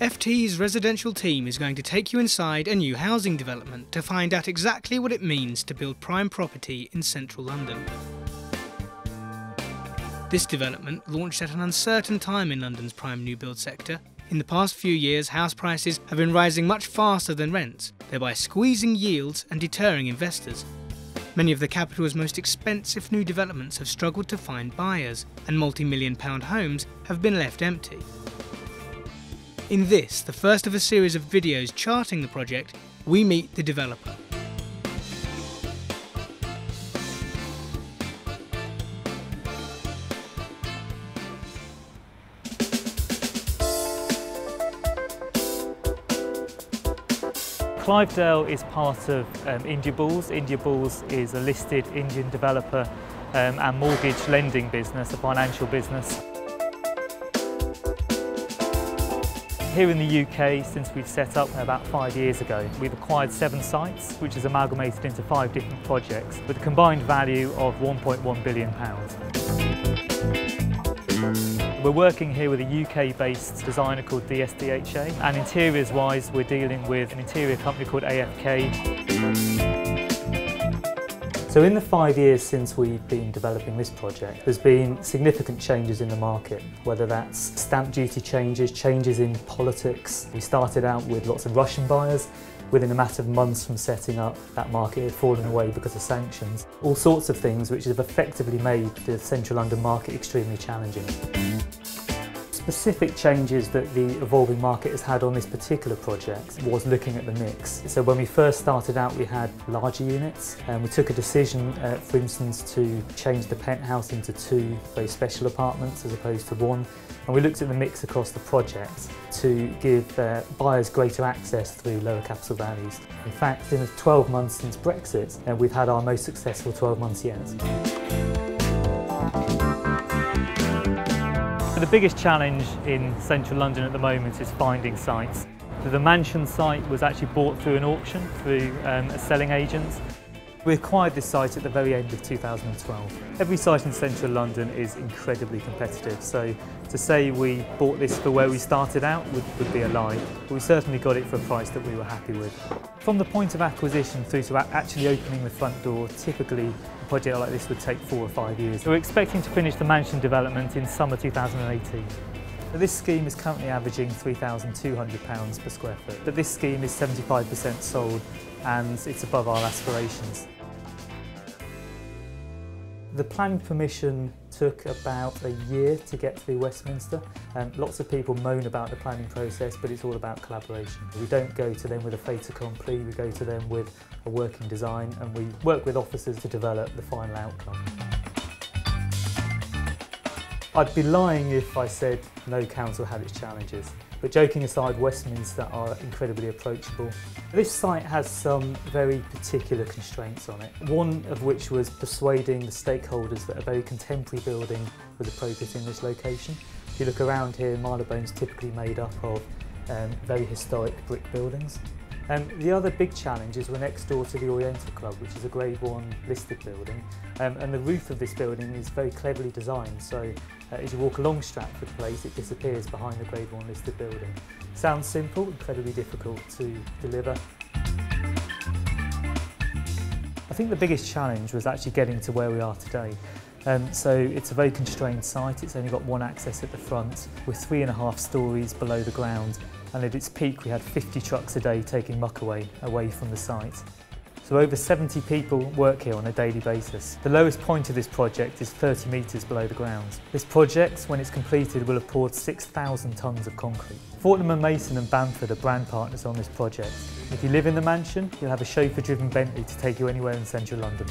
FT's residential team is going to take you inside a new housing development to find out exactly what it means to build prime property in central London. This development launched at an uncertain time in London's prime new build sector. In the past few years, house prices have been rising much faster than rents, thereby squeezing yields and deterring investors. Many of the capital's most expensive new developments have struggled to find buyers, and multi-million-pound homes have been left empty. In this, the first of a series of videos charting the project, we meet the developer. Clivedale is part of India Bulls. India Bulls is a listed Indian developer and mortgage lending business, a financial business. Here in the UK, since we've set up about 5 years ago, we've acquired 7 sites, which is amalgamated into 5 different projects with a combined value of £1.1 billion. We're working here with a UK-based designer called DSDHA, and interiors-wise we're dealing with an interior company called AFK. So in the 5 years since we've been developing this project, there's been significant changes in the market, whether that's stamp duty changes, changes in politics. We started out with lots of Russian buyers. Within a matter of months from setting up, that market had fallen away because of sanctions. All sorts of things which have effectively made the central London market extremely challenging. Specific changes that the evolving market has had on this particular project was looking at the mix. So when we first started out, we had larger units, and we took a decision, for instance, to change the penthouse into 2 very special apartments as opposed to 1. And we looked at the mix across the project to give buyers greater access through lower capital values. In fact, in the 12 months since Brexit, we've had our most successful 12 months yet. The biggest challenge in central London at the moment is finding sites. So the mansion site was actually bought through an auction, through a selling agent. We acquired this site at the very end of 2012. Every site in central London is incredibly competitive, so to say we bought this for where we started out would be a lie, but we certainly got it for a price that we were happy with. From the point of acquisition through to actually opening the front door, typically a project like this would take 4 or 5 years. So we're expecting to finish the mansion development in summer 2018. This scheme is currently averaging £3,200 per square foot, but this scheme is 75% sold and it's above our aspirations. The planning permission took about a year to get through Westminster, and lots of people moan about the planning process, but it's all about collaboration. We don't go to them with a fait accompli, we go to them with a working design, and we work with officers to develop the final outcome. I'd be lying if I said no council had its challenges, but joking aside, Westminster are incredibly approachable. This site has some very particular constraints on it, one of which was persuading the stakeholders that a very contemporary building was appropriate in this location. If you look around here, Marylebone is typically made up of very historic brick buildings. The other big challenge is we're next door to the Oriental Club, which is a Grade 1 listed building, and the roof of this building is very cleverly designed, so as you walk along Stratford Place it disappears behind the Grade 1 listed building. Sounds simple, incredibly difficult to deliver. I think the biggest challenge was actually getting to where we are today. So it's a very constrained site, it's only got 1 access at the front, with 3.5 stories below the ground, and at its peak we had 50 trucks a day taking muck away from the site. So over 70 people work here on a daily basis. The lowest point of this project is 30 metres below the ground. This project, when it's completed, will have poured 6,000 tonnes of concrete. Fortnum & Mason and Bamford are brand partners on this project. If you live in the mansion, you'll have a chauffeur-driven Bentley to take you anywhere in central London.